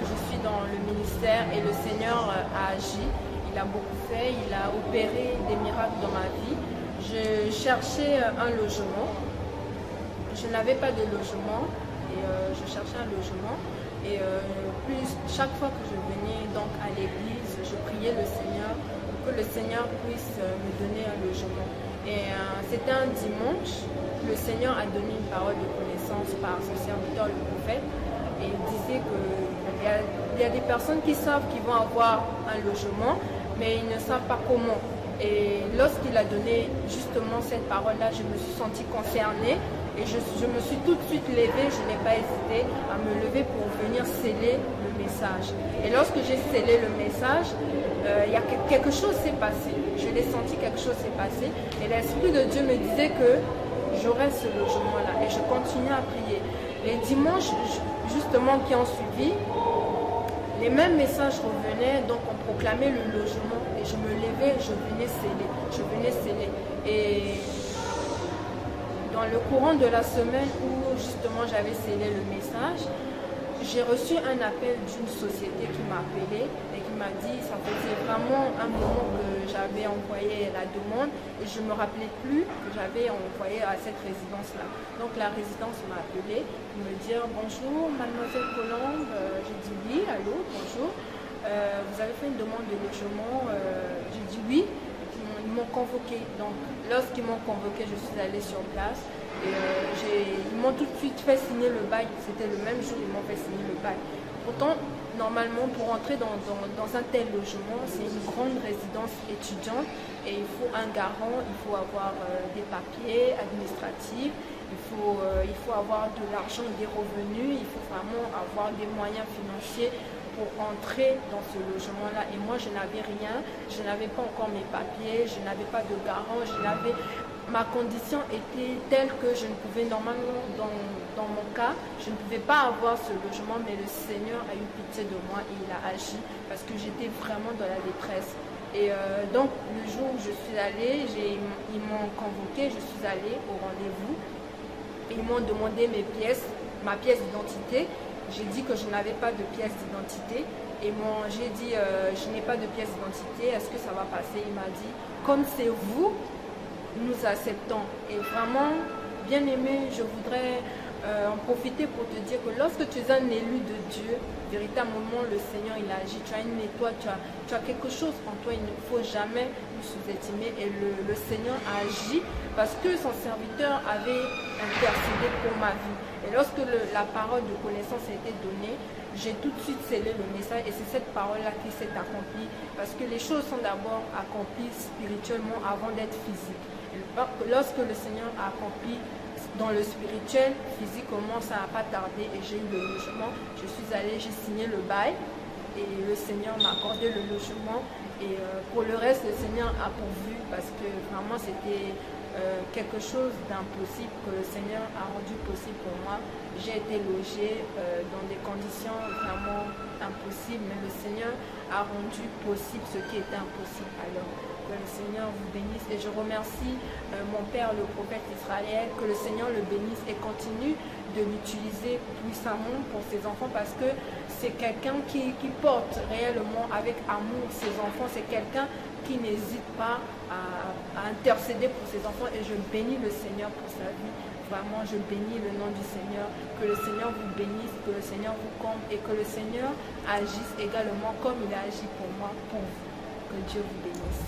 que je suis dans le ministère et le Seigneur a agi. Il a beaucoup fait, il a opéré des miracles dans ma vie. Je cherchais un logement. Je n'avais pas de logement et je cherchais un logement. Et chaque fois que je venais donc à l'église, je priais le Seigneur pour que le Seigneur puisse me donner un logement. Et c'était un dimanche, le Seigneur a donné une parole de connaissance par son serviteur le prophète. Et il disait qu'il y a des personnes qui savent qu'ils vont avoir un logement, mais ils ne savent pas comment. Et lorsqu'il a donné justement cette parole-là, je me suis sentie concernée. Et je me suis tout de suite levée, je n'ai pas hésité à me lever pour venir sceller le message. Et lorsque j'ai scellé le message, quelque chose s'est passé. Je l'ai senti, quelque chose s'est passé. Et l'Esprit de Dieu me disait que j'aurais ce logement-là. Et je continuais à prier. Les dimanches, justement, qui ont suivi, les mêmes messages revenaient, donc on proclamait le logement. Et je me levais, je venais sceller. Et dans le courant de la semaine où justement j'avais scellé le message, j'ai reçu un appel d'une société qui m'a appelé et qui m'a dit, ça faisait vraiment un moment que j'avais envoyé la demande et je ne me rappelais plus que j'avais envoyé à cette résidence-là. Donc la résidence m'a appelé pour me dire, bonjour mademoiselle Colombe, j'ai dit oui, allô, bonjour, vous avez fait une demande de logement, j'ai dit oui. Ils m'ont convoqué. Donc, lorsqu'ils m'ont convoqué, je suis allée sur place. Et ils m'ont tout de suite fait signer le bail. C'était le même jour, ils m'ont fait signer le bail. Pourtant, normalement, pour entrer dans un tel logement, c'est une grande résidence étudiante. Et il faut un garant, il faut avoir des papiers administratifs, il faut avoir de l'argent, des revenus, il faut vraiment avoir des moyens financiers pour entrer dans ce logement-là. Et moi, je n'avais rien, je n'avais pas encore mes papiers, je n'avais pas de garant, ma condition était telle que je ne pouvais normalement, dans mon cas, je ne pouvais pas avoir ce logement, mais le Seigneur a eu pitié de moi et il a agi parce que j'étais vraiment dans la détresse. Et donc, le jour où je suis allée, ils m'ont convoqué, je suis allée au rendez-vous. Ils m'ont demandé ma pièce d'identité. J'ai dit que je n'avais pas de pièce d'identité et j'ai dit je n'ai pas de pièce d'identité, est-ce que ça va passer? Il m'a dit comme c'est vous, nous acceptons. Et vraiment, bien aimé, je voudrais en profiter pour te dire que lorsque tu es un élu de Dieu, véritablement le Seigneur il agit, tu as une étoile, tu as quelque chose en toi, il ne faut jamais nous sous-estimer et le Seigneur a agi parce que son serviteur avait intercédé pour ma vie. Et lorsque la parole de connaissance a été donnée, j'ai tout de suite scellé le message et c'est cette parole-là qui s'est accomplie parce que les choses sont d'abord accomplies spirituellement avant d'être physiques. Et lorsque le Seigneur a accompli dans le spirituel, physiquement, ça n'a pas tardé et j'ai eu le logement. Je suis allée, j'ai signé le bail et le Seigneur m'a accordé le logement. Et pour le reste, le Seigneur a pourvu parce que vraiment c'était quelque chose d'impossible que le Seigneur a rendu possible pour moi. J'ai été logée dans des conditions vraiment impossibles, mais le Seigneur a rendu possible ce qui était impossible. Alors, que le Seigneur vous bénisse et je remercie mon père, le prophète Israël, que le Seigneur le bénisse et continue de l'utiliser puissamment pour ses enfants parce que c'est quelqu'un qui porte réellement avec amour ses enfants, c'est quelqu'un qui n'hésite pas à intercéder pour ses enfants et je bénis le Seigneur pour sa vie. Vraiment, je bénis le nom du Seigneur, que le Seigneur vous bénisse, que le Seigneur vous comble et que le Seigneur agisse également comme il a agi pour moi, pour vous. Que Dieu vous bénisse.